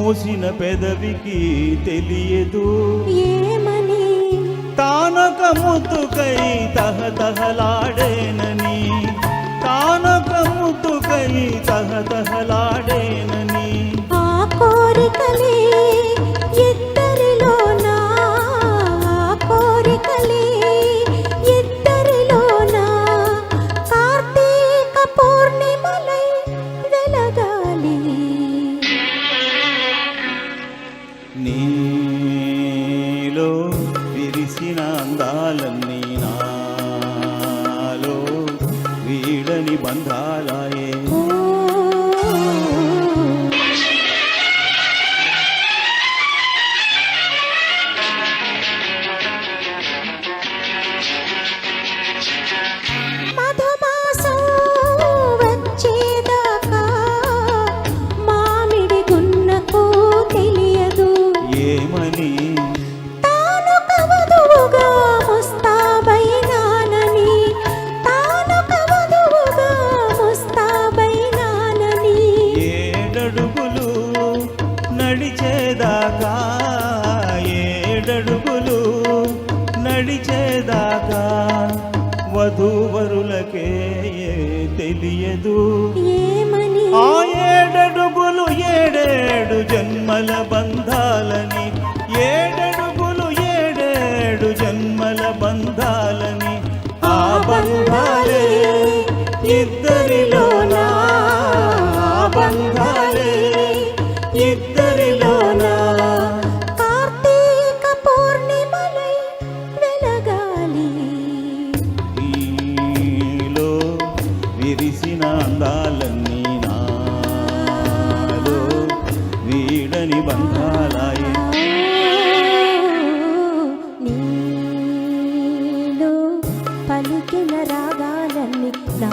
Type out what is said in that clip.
మూసిన పెదవికి తెలియదు ఏమని తానొక ముద్దుకై తహతహలాడేనని తానొక ముద్దుకై తహతహలాడేనని ఆ కోరికలే ఇద్దరిలోనా ఆ కోరికలే ఇద్దరిలోనా కార్తీక పూర్ణిమలై వెలగాలి నీలో విరిసిన అందాలన్నీ నాలో వీడని బంధాలాయే మధుమాసం వచ్చేదాకా మామిడి గున్నకు తెలియదు ఏమని తానొక వధువుగా ముస్తాబైనానని తానొక వధువుగా ముస్తాబైనానని ఏడడుగులు నడిచేదాకా ఏడడుగులు నడిచేదాకా వధూవరులకే తెలియదు ఏమని ఆ ఏడడుగులు ఏడేడు జన్మల బంధాలని ఏడడుగులు ఏడేడు జన్మల బంధాలని ఆ బంధాలే ఇద్దరిలోనా ఆ బంధాలే ఇద్దరిలోనా కార్తీక పూర్ణిమలై వెలగాలి నీలో విరిసిన అందాలన్నీ నాలో వీడని బంధాలాయే నీలో పలికిన రాగాలన్నీ నా